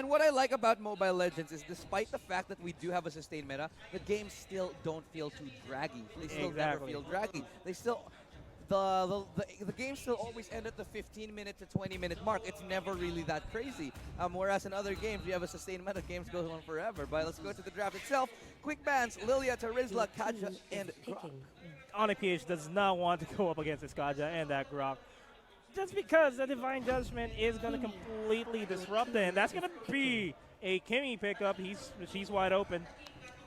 And what I like about Mobile Legends is despite the fact that we do have a sustained meta, the games still don't feel too draggy. They still never feel draggy. They still the games still always end at the 15-minute to 20-minute mark. It's never really that crazy. Whereas in other games, you have a sustained meta, games go on forever. But let's go to the draft itself. Quick bans, Lilia, Tarizla, Kaja, and Grok. ONIC-PH does not want to go up against this Kaja and that Grok. Just because the Divine Judgment is going to completely disrupt it. And that's going to be a Kimmy pickup. She's wide open.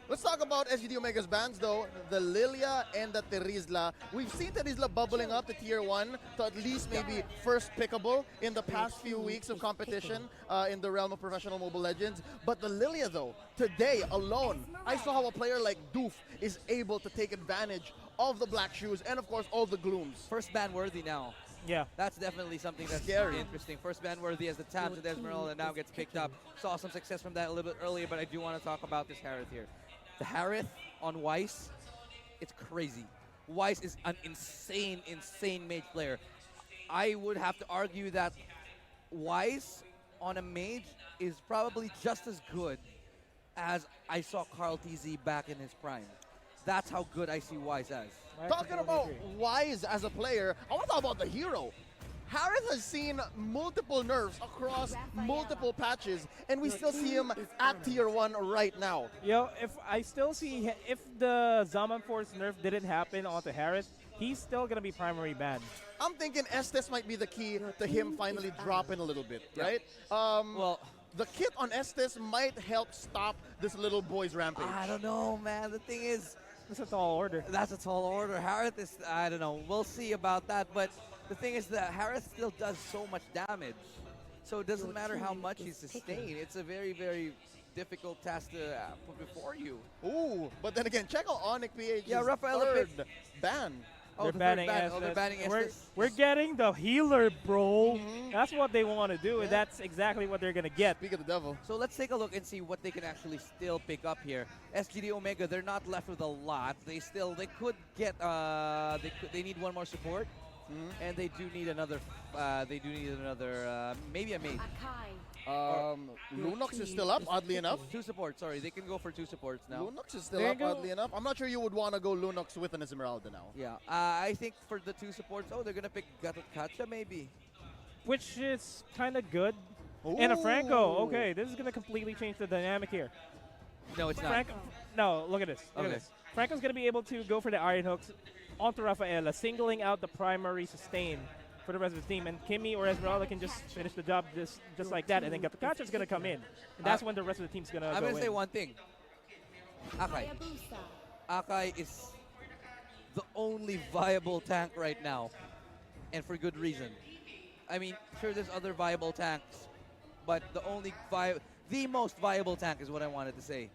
Let's talk about SGD Omega's bans though, the Lilia and the Terizla. We've seen Terizla bubbling up to tier 1 to at least maybe first pickable in the past few weeks of competition in the realm of professional Mobile Legends. But the Lilia though, today alone, I saw how a player like Doof is able to take advantage of the black shoes and of course all the glooms. First ban worthy now. Yeah. That's definitely something that's Scary. very interesting. First ban worthy as the Tabs with Esmeralda now gets picked up. Saw some success from that a little bit earlier, but I do want to talk about this Harith here. The Harith on Weiss, it's crazy. Weiss is an insane, insane mage player. I would have to argue that Weiss on a mage is probably just as good as I saw Carl TZ back in his prime. That's how good I see Weiss as. Talking about Wise as a player, I want to talk about the hero. Harith has seen multiple nerfs across multiple patches, and we still see him at tier 1 right now. Yo, if I still see, if the Zaman Force nerf didn't happen onto Harith, he's still going to be primary banned. I'm thinking Estes might be the key to him finally dropping a little bit, right? Well, the kit on Estes might help stop this little boy's rampage. I don't know, man. The thing is, That's a tall order. that's a tall order. Harith is, I don't know. We'll see about that. But the thing is that Harith still does so much damage. So it doesn't matter how much he's sustained. It's a very, very difficult task to put before you. Ooh, but then again, check out ONIC-PH's Rafael third ban. Oh, They're the banning third ban. Estes. Oh, they're banning Estes. We're getting the healer, bro. That's what they want to do, and that's exactly what they're going to get. Speak of the devil. So let's take a look and see what they can actually still pick up here. SGD Omega, they're not left with a lot. They could get, they need one more support. And they do need another, maybe a mage. Lunox is still up, oddly enough. Two supports, sorry. They can go for two supports now. Lunox is still up, oddly enough. I'm not sure you would want to go Lunox with an Esmeralda now. Yeah, I think for the two supports, they're going to pick Gatotkacha maybe. Which is kind of good. Ooh. And a Franco. Okay, this is going to completely change the dynamic here. No, it's not. No, look at this. Look at this. Franco's going to be able to go for the Iron Hooks onto Rafaela, singling out the primary sustain for the rest of the team. And Kimmy or Esmeralda can just finish the job just like that. And then Gatotkacha's going to come in. And that's when the rest of the team's going to go I'm going to say in. one thing. Akai. Akai is the only viable tank right now. And for good reason. I mean, sure, there's other viable tanks. But the most viable tank is what I wanted to say.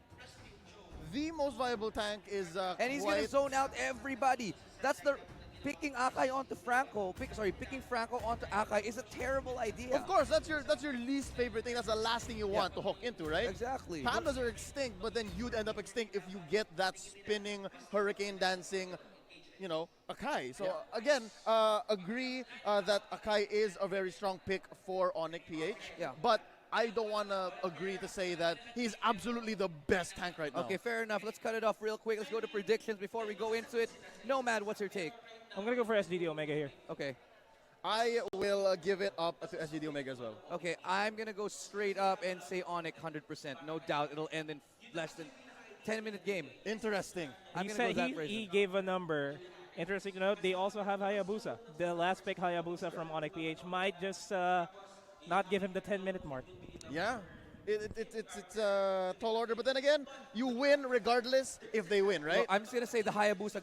The most viable tank is and he's going to zone out everybody. That's the picking Akai onto Franco. Picking Franco onto Akai is a terrible idea. Of course, that's your least favorite thing. That's the last thing you want to hook into, right? Exactly. Pandas are extinct, but then you'd end up extinct if you get that spinning, hurricane dancing, Akai. So again, agree that Akai is a very strong pick for ONIC-PH. Yeah. But I don't want to agree to say that he's absolutely the best tank right now. Okay, fair enough. Let's cut it off real quick. Let's go to predictions before we go into it. Nomad, what's your take? I'm going to go for SGD Omega here. Okay. I will give it up to SGD Omega as well. Okay, I'm going to go straight up and say ONIC 100%. No doubt it'll end in less than 10-minute game. Interesting. I'm going to go that version. He gave a number. Interesting to note, they also have Hayabusa. The last pick, Hayabusa from ONIC-PH, might just not give him the 10-minute mark. Yeah, it's a tall order, but then again, you win regardless if they win, right? Well, I'm just gonna say the Hayabusa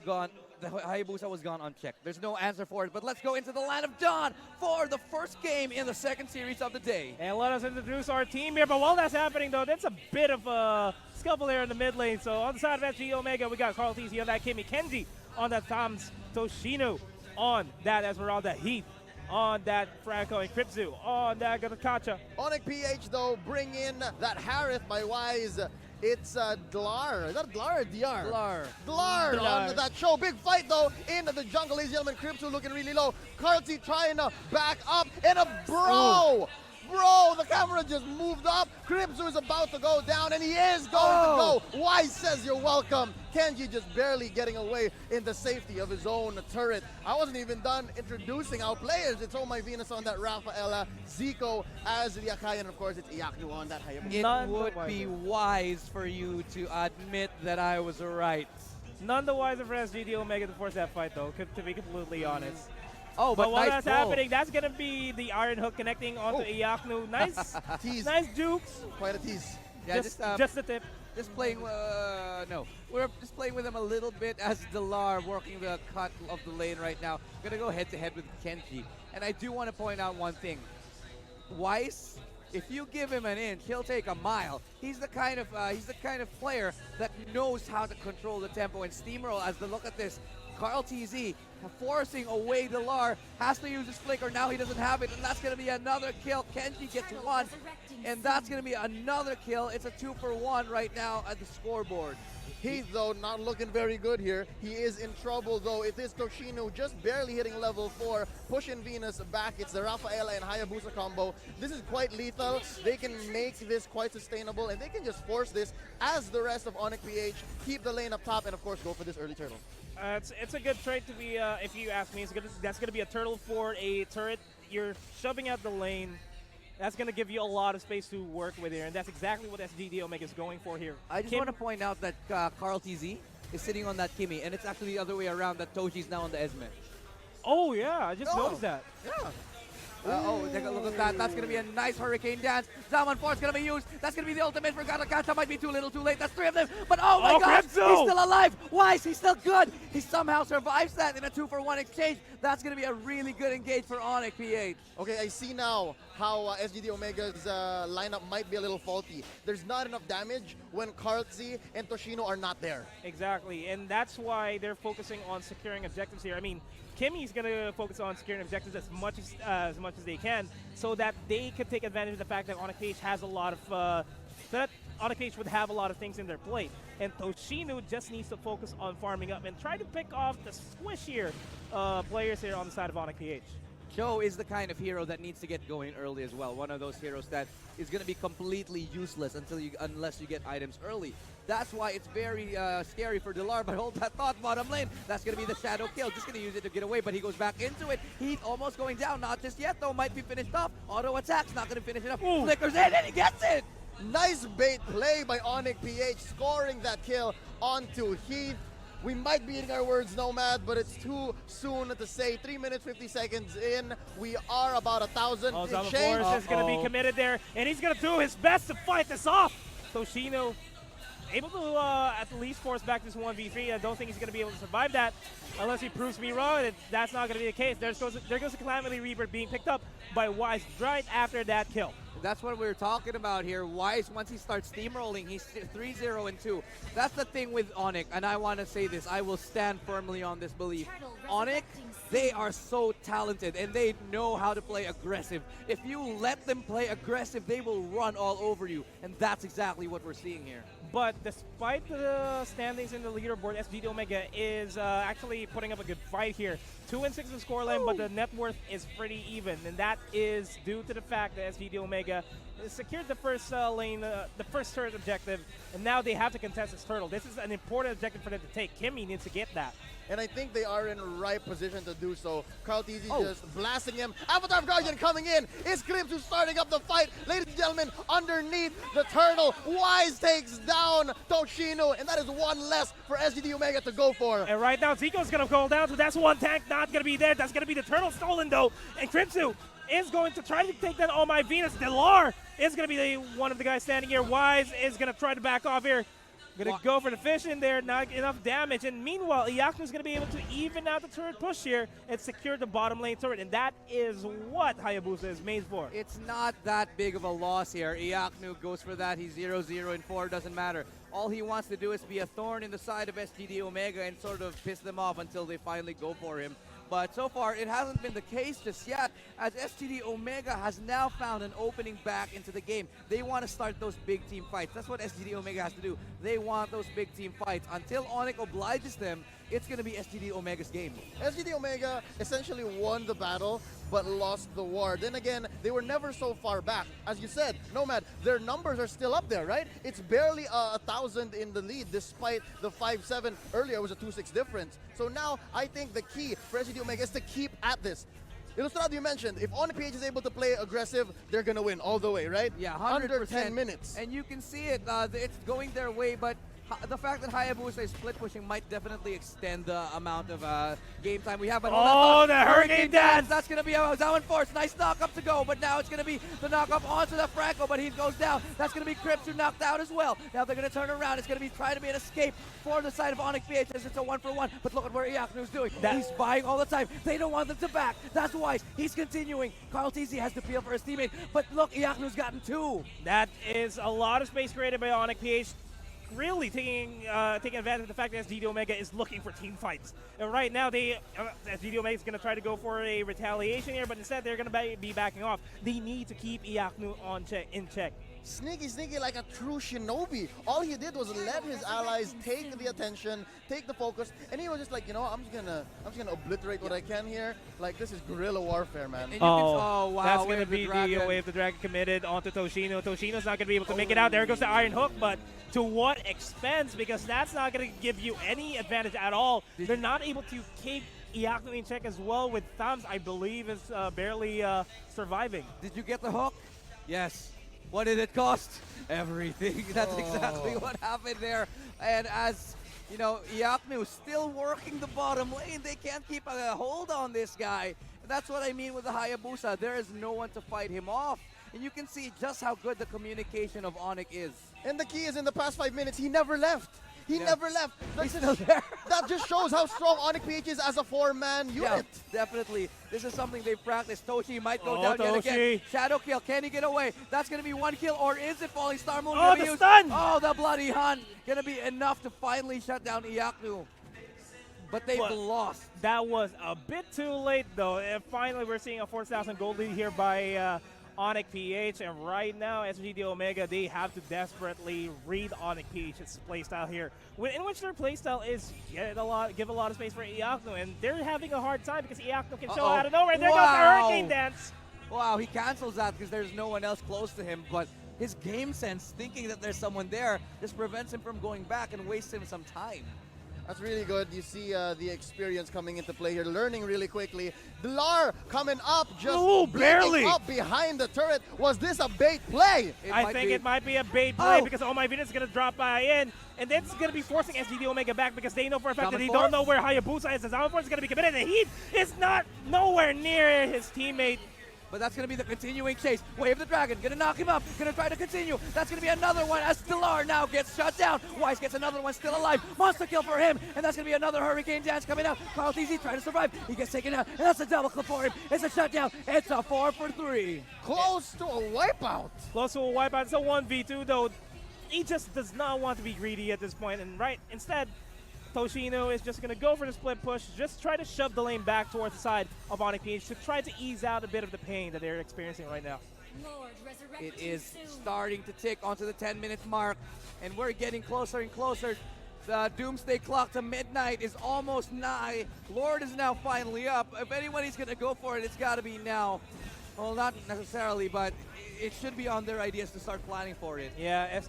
was gone unchecked. There's no answer for it, but let's go into the Land of Dawn for the first game in the second series of the day. And let us introduce our team here, but while that's happening though, that's a bit of a scuffle here in the mid lane. So on the side of SG Omega, we got Carl TC on that Kimmy, Kenji on that Thams, Toshino on that Esmeralda, Heath on that Franco, and Kripzu on that Gatotkacha. ONIC-PH though bring in that Harith by Wise. It's Dlar. Is that Dlar or DR? Dlar on that show. Big fight though in the jungle. Ladies and gentlemen, Kripzu looking really low. Carlty trying to back up, and a bro. Bro, the camera just moved up. Crimson is about to go down, and he is going to go. Wise says you're welcome. Kenji just barely getting away in the safety of his own turret. I wasn't even done introducing our players. It's Oh My Venus on that Rafaela, Zico as the Akai, and of course it's Iyaku on that Hayabusa. It would be wise for you to admit that I was right. None the wiser for SGD Omega to force that fight, though, to be completely honest. Oh, But while nice that's roll. happening, that's going to be the Iron Hook connecting onto Iyaku. Nice, Tease. nice jukes. Quite a tease. Yeah, Just the tip. just playing. No, we're just playing with him a little bit as Delar working the cut of the lane right now. Gonna go head to head with Kenji, and I do want to point out one thing. Weiss, if you give him an inch, he'll take a mile. He's the kind of player that knows how to control the tempo and steamroll. As the look at this, Carl TZ forcing away Delar, has to use his flicker. Now he doesn't have it, and that's going to be another kill. Kenji gets one, and that's going to be another kill. It's a 2-for-1 right now at the scoreboard. Heath, though, not looking very good here. He is in trouble, though. It is Toshino just barely hitting level 4, pushing Venus back. It's the Rafaela and Hayabusa combo. This is quite lethal. They can make this quite sustainable, and they can just force this as the rest of ONIC-PH keep the lane up top and, of course, go for this early turtle. It's a good trade to be, if you ask me. That's going to be a turtle for a turret. You're shoving out the lane. That's going to give you a lot of space to work with here, and that's exactly what SGD Omega is going for here. I just want to point out that Carl TZ is sitting on that Kimi, and it's actually the other way around, that Toji's now on the Esme. Oh, yeah, I just noticed that. Yeah. Take a look at that. That's going to be a nice hurricane dance. Zaman Force going to be used. That's going to be the ultimate for Gatakata. Might be too little, too late. That's 3 of them. But oh my God, he's Crimson! still alive. Wise, he's still good. He somehow survives that in a 2-for-1 exchange. That's going to be a really good engage for ONIC-PH. Okay, I see now how SGD Omega's lineup might be a little faulty. There's not enough damage when Kartzi and Toshino are not there. Exactly, and that's why they're focusing on securing objectives here. I mean, Kimmy's going to focus on securing objectives as much as they can, so that they could take advantage of the fact that ONIC-PH has a lot of that ONIC-PH would have a lot of things in their plate. And Toshino just needs to focus on farming up and try to pick off the squishier players here on the side of ONIC-PH. Joe is the kind of hero that needs to get going early as well. One of those heroes that is going to be completely useless unless you get items early. That's why it's very scary for Delar, but hold that thought, bottom lane. That's going to be the shadow kill. Just going to use it to get away, but he goes back into it. Heath almost going down. Not just yet, though. Might be finished off. Auto attacks. Not going to finish it up. Ooh. Flickers in, and he gets it. Nice bait play by ONIC-PH, scoring that kill onto Heath. We might be eating our words, Nomad, but it's too soon to say. 3 minutes, 50 seconds in. We are about 1,000 Oh, in Zaman change. Force is going to be committed there, and he's going to do his best to fight this off. Toshino able to at least force back this 1v3. I don't think he's going to be able to survive that unless he proves me wrong. That's not going to be the case. There goes the Calamity Reaper being picked up by Wise right after that kill. That's what we're talking about here. Wise, once he starts steamrolling, he's 3-0-2. That's the thing with ONIC, and I want to say this. I will stand firmly on this belief. ONIC, they are so talented, and they know how to play aggressive. If you let them play aggressive, they will run all over you, and that's exactly what we're seeing here. But despite the standings in the leaderboard, SGD Omega is actually putting up a good fight here. 2-6 in scoreline, but the net worth is pretty even, and that is due to the fact that SGD Omega secured the first lane, the first turret objective, and now they have to contest this turtle. This is an important objective for them to take. Kimmy needs to get that. And I think they are in the right position to do so. Carl TZ just blasting him. Avatar of Guardian coming in. It's Crimson starting up the fight. Ladies and gentlemen, underneath the turtle, Wise takes down Toshino, and that is one less for SGD Omega to go for. And right now, Zico's going to go down, so that's one tank not going to be there. That's going to be the turtle stolen, though. And Crimson is going to try to take that Oh My Venus. Delar is going to be one of the guys standing here. Wise is going to try to back off here. Going to go for the fish in there, not enough damage. And meanwhile, Iyaku is going to be able to even out the turret push here and secure the bottom lane turret. And that is what Hayabusa is made for. It's not that big of a loss here. Iyaku goes for that. He's 0-0-4. Doesn't matter. All he wants to do is be a thorn in the side of SGD Omega and sort of piss them off until they finally go for him. But so far, it hasn't been the case just yet, as SGD Omega has now found an opening back into the game. They want to start those big team fights. That's what SGD Omega has to do. They want those big team fights. Until ONIC obliges them, it's going to be SGD Omega's game. SGD Omega essentially won the battle, but lost the war. Then again, they were never so far back. As you said, Nomad, their numbers are still up there, right? It's barely 1,000 in the lead, despite the 5-7 earlier was a 2-6 difference. So now, I think the key for SGD Omega is to keep at this. Ilustrado, you mentioned, if ONIC-PH is able to play aggressive, they're going to win all the way, right? Yeah, 100%. Under 10 minutes. And you can see it. It's going their way, but the fact that Hayabusa is split pushing might definitely extend the amount of game time we have. But Oh, the Hurricane Dance! That's going to be a Zhao Force. Nice knock-up to go, but now it's going to be the knock-up onto the Franco, but he goes down. That's going to be Crips who knocked out as well. Now they're going to turn around. It's going to be trying to be an escape for the side of ONIC-PH as it's a 1-for-1. But look at where Iaknu's doing. He's buying all the time. They don't want them to back. That's why he's continuing. Carl TZ has to peel for his teammate, but look, Iaknu's gotten 2. That is a lot of space created by ONIC-PH. Really taking advantage of the fact that SGD Omega is looking for team fights. And right now, SGD Omega is going to try to go for a retaliation here, but instead they're going to be backing off. They need to keep Iaknu in check. Sneaky like a true shinobi. All he did was let his allies take the attention, take the focus, and he was just like, you know, I'm just gonna obliterate what I can here. Like, this is guerrilla warfare, man. Oh, wow. That's going to be the Wave the Dragon committed onto Toshino. Toshino's not going to be able to make it out. There goes the Iron Hook, but to what expense? Because that's not going to give you any advantage at all. They're not able to keep Iaknu in check as well, with Thumbs, I believe, is barely surviving. Did you get the hook? Yes. What did it cost? Everything. That's exactly what happened there. And as, you know, Iaknu still working the bottom lane. They can't keep a hold on this guy. And that's what I mean with the Hayabusa. There is no one to fight him off. And you can see just how good the communication of ONIC is. And the key is in the past 5 minutes, he never left. He never left. He's still there. That just shows how strong ONIC-PH is as a 4-man unit. Yeah, definitely. This is something they've practiced. Toshi might go down yet again. Shadow kill. Can he get away? That's going to be 1 kill, or is it Falling Star Moon? Oh, the stun! Oh, the Bloody Hunt. Going to be enough to finally shut down Iaknu. But they've lost. That was a bit too late, though. And finally, we're seeing a 4,000 gold lead here by ONIC-PH, and right now SGD Omega, they have to desperately read ONIC-PH's playstyle here, in which their playstyle is give a lot of space for Iaknu, and they're having a hard time because Iaknu can show out of nowhere. There goes the Hurricane Dance. Wow, he cancels that because there's no one else close to him, but his game sense, thinking that there's someone there, just prevents him from going back and wasting some time. That's really good. You see the experience coming into play here, learning really quickly. Dilar coming up, just barely up behind the turret. Was this a bait play? I think it might be a bait play because Oh My Venus is going to drop by in, and then it's going to be forcing SGD Omega back because they know for a fact that they don't know where Hayabusa is. The Zhao Force is going to be committed, and he is not nowhere near his teammate. But that's going to be the continuing chase. Wave the Dragon, going to knock him up, going to try to continue. That's going to be another one as Dilar now gets shut down. Weiss gets another one still alive. Monster kill for him, and that's going to be another Hurricane Dance coming out. Carl TZ trying to survive. He gets taken out, and that's a double kill for him. It's a shutdown. It's a 4 for 3. Close to a wipeout. Close to a wipeout. It's a 1v2, though. He just does not want to be greedy at this point, and instead, Toshino is just going to go for the split push, just try to shove the lane back towards the side of ONIC-PH to try to ease out a bit of the pain that they're experiencing right now. It is starting to tick onto the 10-minute mark, and we're getting closer and closer. The doomsday clock to midnight is almost nigh. Lord is now finally up. If anybody's going to go for it, it's got to be now. Well, not necessarily, but it should be on their ideas to start planning for it. Yeah,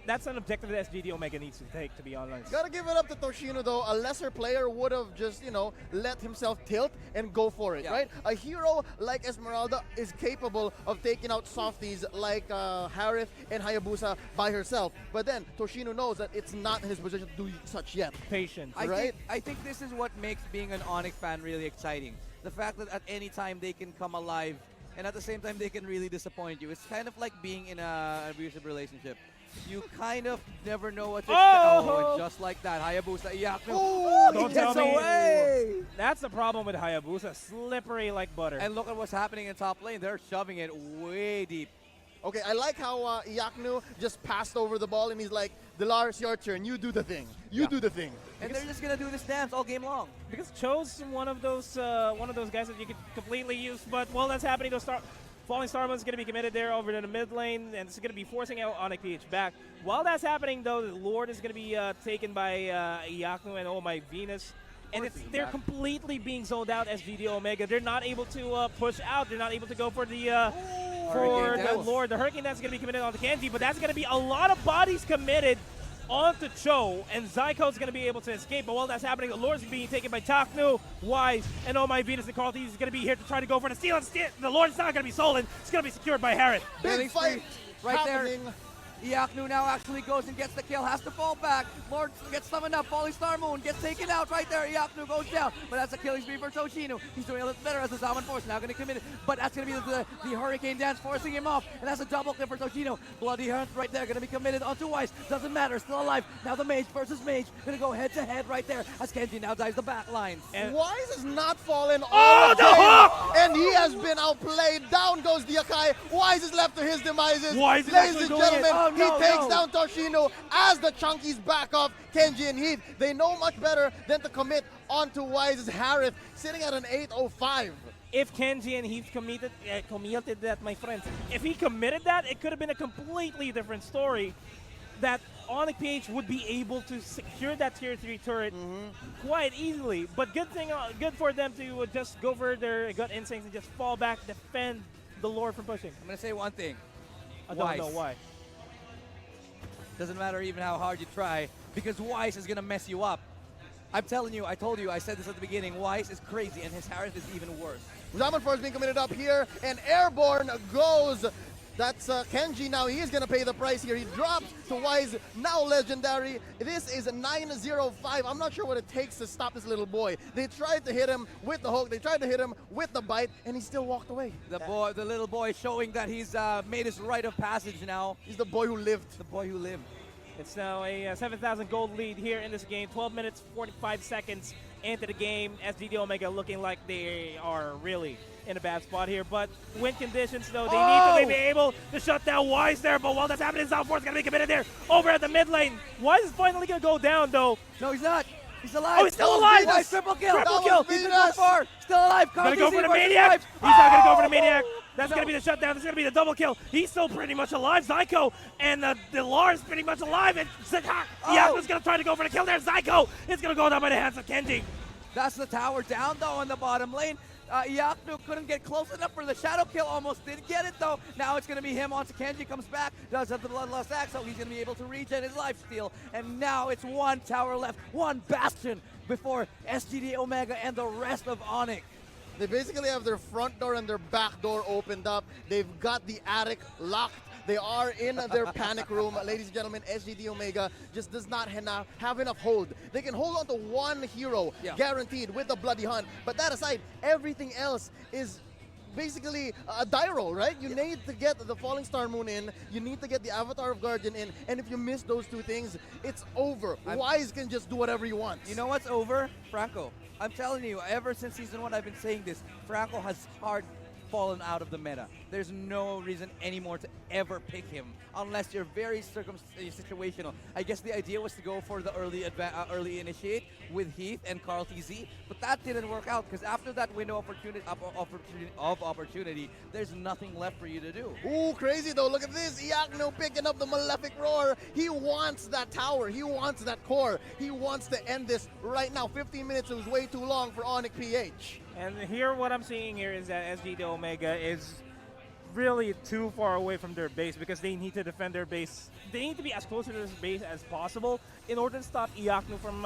that's an objective that SGD Omega needs to take, to be honest. Gotta give it up to Toshino, though. A lesser player would have just, you know, let himself tilt and go for it, right? A hero like Esmeralda is capable of taking out softies like Harith and Hayabusa by herself. But then Toshino knows that it's not in his position to do such yet. Patience. I think this is what makes being an ONIC fan really exciting. The fact that at any time they can come alive, and at the same time they can really disappoint you. It's kind of like being in an abusive relationship. You kind of never know what to expect. And just like that, Hayabusa, Iaknu, he gets away! That's the problem with Hayabusa, slippery like butter. And look at what's happening in top lane. They're shoving it way deep. Okay, I like how Iaknu just passed over the ball and he's like, Dilar, it's your turn. You do the thing. You do the thing. And they're just gonna do this dance all game long. Because Cho's one of those guys that you could completely use, but while that's happening, Falling Star Moon's going to be committed there over to the mid lane, and it's going to be forcing out ONIC-PH back. While that's happening, though, the Lord is going to be taken by Iaknu and Oh My Venus. And course he's they're back. completely being zoned out, SGD Omega. They're not able to push out. They're not able to go for the Hurricane Dance. Lord. The Hurricane Dance is going to be committed onto Kenji, but that's going to be a lot of bodies committed onto Cho, and Zyko's going to be able to escape. But while that's happening, the Lord's being taken by Taknu, Wise, and Oh My Venus and Carlton is going to be here to try to go for the steal. And the Lord's not going to be stolen. It's going to be secured by Harris. Big fight right happening. there. Iaknu now actually goes and gets the kill, has to fall back. Lord gets summoned up, Falling Star Moon gets taken out right there. Iaknu goes down, but that's a killing spree for Toshino. He's doing a little better as the Zaman Force now going to commit it, but that's going to be the Hurricane Dance forcing him off, and that's a double kill for Toshino. Bloody Hunt right there, going to be committed onto Weiss. Doesn't matter, still alive. Now the Mage versus Mage, going to go head to head right there as Kenji now dives the back lines. And Wise has not fallen Oh, all the game, hook! and he has been outplayed. Down goes the Akai. Wise is left to his devices. Wise is Ladies actually and going gentlemen, in. Oh, no, he takes no. down Toshino as the Chunkies back off Kenji and Heath. They know much better than to commit onto Wise's Harith, sitting at an 8:05. if Kenji and Heath committed that, my friends, if he committed that, it could have been a completely different story. That ONIC-PH would be able to secure that tier 3 turret quite easily. But good for them to just go for their gut instincts and just fall back, defend the Lord from pushing. I'm going to say one thing. I don't know why. Doesn't matter even how hard you try, because Weiss is going to mess you up. I'm telling you, I told you, I said this at the beginning, Weiss is crazy and his Harith is even worse. Zaman Force being committed up here, and Airborne goes. That's Kenji now. He is going to pay the price here. He drops to Wise, now legendary. This is a 905. I'm not sure what it takes to stop this little boy. They tried to hit him with the hook. They tried to hit him with the bite, and he still walked away. The little boy showing that he's made his rite of passage now. He's the boy who lived. The boy who lived. It's now a 7,000 gold lead here in this game. 12 minutes, 45 seconds into the game. SGD Omega looking like they are really in a bad spot here. But win conditions, though, they need to be able to shut down Wise there. But while that's happening, Southport's going to be committed there over at the mid lane. Wise is finally going to go down, though. No, he's not. He's alive. Oh, he's still alive. Weiss, triple kill. Triple kill. He's been going far. Still alive. Gonna Carl go TC for the versus Maniac. Weiss. He's not gonna go for the Oh! Maniac. That's No. gonna be the shutdown. This is gonna be the double kill. He's still pretty much alive. Zyko and the Lars pretty much alive. And Zakak. Yaku's gonna try to go for the kill there. Zyko is gonna go down by the hands of Kenji. That's the tower down, though, in the bottom lane. Iaknu couldn't get close enough for the shadow kill. Almost did get it, though. Now it's going to be him onto Kenji. Comes back. Does have the Bloodlust Axe, so he's going to be able to regen his lifesteal. And now it's one tower left. One bastion before SGD Omega and the rest of ONIC. They basically have their front door and their back door opened up. They've got the attic locked. They are in their panic room. Ladies and gentlemen, SGD Omega just does not have enough hold. They can hold on to one hero, guaranteed, with the Bloody Hunt. But that aside, everything else is basically a die roll, right? You need to get the Falling Star Moon in, you need to get the Avatar of Guardian in, and if you miss those two things, it's over. Wise can just do whatever he wants. You know what's over? Franco. I'm telling you, ever since Season 1, I've been saying this. Franco has fallen out of the meta. There's no reason anymore to ever pick him unless you're very situational. I guess the idea was to go for the early initiate with Heath and Carl TZ, but that didn't work out because after that window of opportunity, there's nothing left for you to do. Ooh, crazy though. Look at this. Iakno picking up the Malefic Roar. He wants that tower. He wants that core. He wants to end this right now. 15 minutes was way too long for ONIC-PH. And here, what I'm seeing here is that SGD Omega is really too far away from their base because they need to defend their base. They need to be as close to this base as possible in order to stop Iaknu from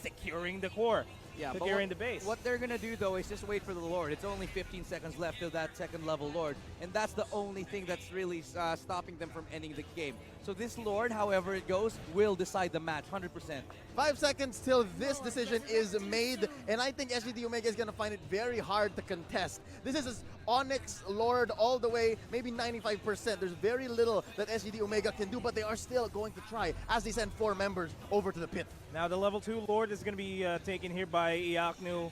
securing the core, securing the base. What they're going to do, though, is just wait for the Lord. It's only 15 seconds left till that second level Lord, and that's the only thing that's really stopping them from ending the game. So this Lord, however it goes, will decide the match, 100%. 5 seconds till this decision is made, and I think SGD Omega is going to find it very hard to contest. This is Onyx Lord all the way, maybe 95%. There's very little that SGD Omega can do, but they are still going to try as they send 4 members over to the pit. Now the level 2 Lord is going to be taken here by Iaknu.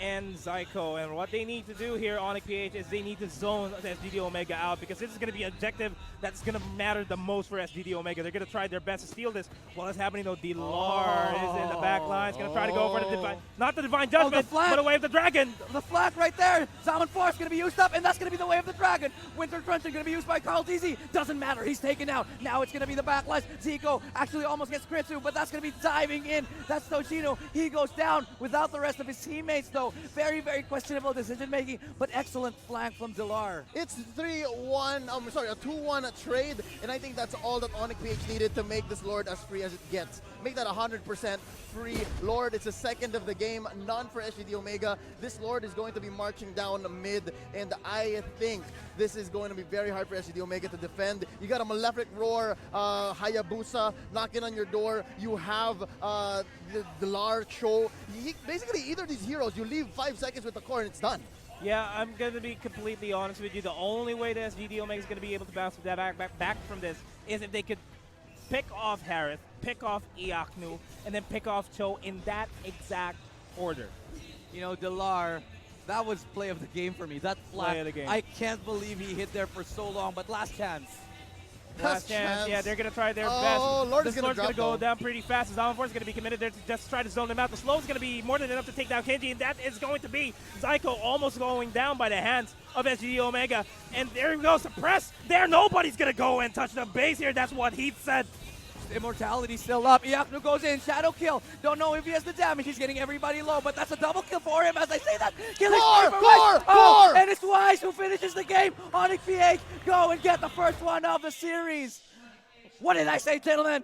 and Zyko. And what they need to do here, ONIC-PH, is they need to zone the SGD Omega out, because this is going to be an objective that's going to matter the most for SGD Omega. They're going to try their best to steal this. While it's happening, though, Dilar is in the back line. He's going to try to go for the Divine, not the Divine Judgment, but a Way of the Dragon. The flag right there. Zaman Force going to be used up, and that's going to be the Way of the Dragon. Winter Truncheon going to be used by Carl TZ. Doesn't matter. He's taken out. Now it's going to be the backlash. Zico actually almost gets Kritsu, but that's going to be diving in. That's Toshino. He goes down without the rest of his teammates, though. Very, very questionable decision-making, but excellent flank from Dilar. It's 3-1, a 2-1 trade, and I think that's all that ONIC-PH needed to make this Lord as free as it gets. Make that 100% free Lord. It's a second of the game, none for SGD Omega. This Lord is going to be marching down the mid, and I think this is going to be very hard for SGD Omega to defend. You got a Malefic Roar, Hayabusa knocking on your door. You have the Dilar Cho. Basically, either of these heroes, you leave 5 seconds with the core and it's done. Yeah, I'm going to be completely honest with you. The only way that SGD Omega is going to be able to bounce back from this is if they could pick off Harith, pick off Iaknu, and then pick off Cho in that exact order. You know, Dilar, that was play of the game for me. That flag, Play of the game. I can't believe he hit there for so long, but last chance. Last chance. Yeah, they're going to try their best. Lord this is Lord's going to go though. down pretty fast. Zaman Force is going to be committed there to just try to zone them out. The slow is going to be more than enough to take down Kenji, and that is going to be Zyko almost going down by the hands of SGD Omega. And there we go, suppress. There, nobody's going to go and touch the base here. That's what Heath said. Immortality still up. Iaknu goes in. Shadow kill. Don't know if he has the damage. He's getting everybody low, but that's a double kill for him as I say that. Killing Core! And it's Wise who finishes the game. ONIC-PH go and get the first one of the series. What did I say, gentlemen?